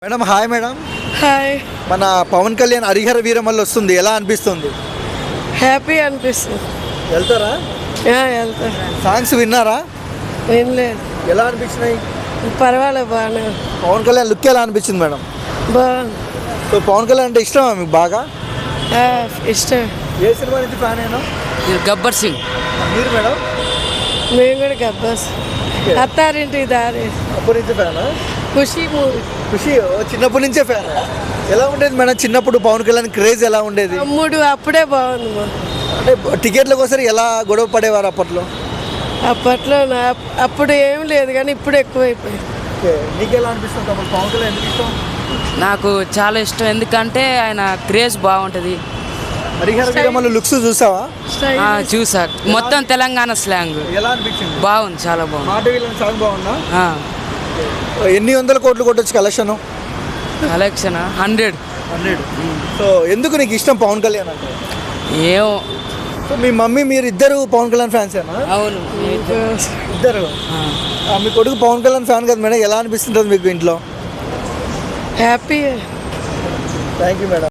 Madam hi madam. Hi. మన పవన్ కళ్యాణ్ హరిహర వీరమల్లు వస్తుంది, ఎలా అనిపిస్తుంది? హ్యాపీ అనిపిస్తుంది. వెళ్తారా? వెళ్తా. సాంగ్స్ విన్నారా? వినలేదు. ఎలా అనిపించినాయి? పర్వాలేదు, బాగానే పవన్ కళ్యాణ్ లుక్ ఎలా అనిపించింది మేడం? బాగుంది. సో పవన్ కళ్యాణ్ అంటే ఇష్టమా మీకు బాగా? ఇష్టం. ఏ సినిమా నుంచి ఫ్యాన్ అయినా? గబ్బర్ సింగ్. మీరు మేడం? మేము కూడా గబ్బర్స్. అత్తారింటి దారి. అప్పటి నుంచి ఫ్యానా? ఖుషి మూవీ. ఖుషి చిన్నప్పటి నుంచే ఫ్యాన్. ఎలా ఉండేది మేడం చిన్నప్పుడు పవన్ కళ్యాణ్ క్రేజ్ ఎలా ఉండేది? తమ్ముడు అప్పుడే బాగుంది మా. అంటే టికెట్ల కోసం ఎలా గొడవ పడేవారు అప్పట్లో? అప్పట్లో అప్పుడు ఏం లేదు కానీ ఇప్పుడు ఎక్కువైపోయింది. నీకు ఎలా అనిపిస్తుంది తమ్ముడు పవన్ కళ్యాణ్ ఎందుకు ఇష్టం? నాకు చాలా ఇష్టం, ఎందుకంటే ఆయన క్రేజ్ బాగుంటుంది. హరిహర వీరమల్లు లుక్స్ చూసావా? చూసా, మొత్తం తెలంగాణ స్లాంగ్ ఎలా అనిపించింది? బాగుంది, చాలా బాగుంది. మాట వీళ్ళని సాంగ్ బాగుందా? ఆ, ఎన్ని వందల కోట్లు కొట్టొచ్చు కలెక్షన్? కలెక్షన్ 100. సో ఎందుకు నీకు ఇష్టం పవన్ కళ్యాణ్ అంటే? ఏమో. సో మీ మమ్మీ మీరు ఇద్దరు పవన్ కళ్యాణ్ ఫ్యాన్సేనా? అవును. ఇద్దరు. మీ కొడుకు పవన్ కళ్యాణ్ ఫ్యాన్ కదా మేడం, ఎలా అనిపిస్తుంటుంది మీకు ఇంట్లో? హ్యాపీ. Thank you madam.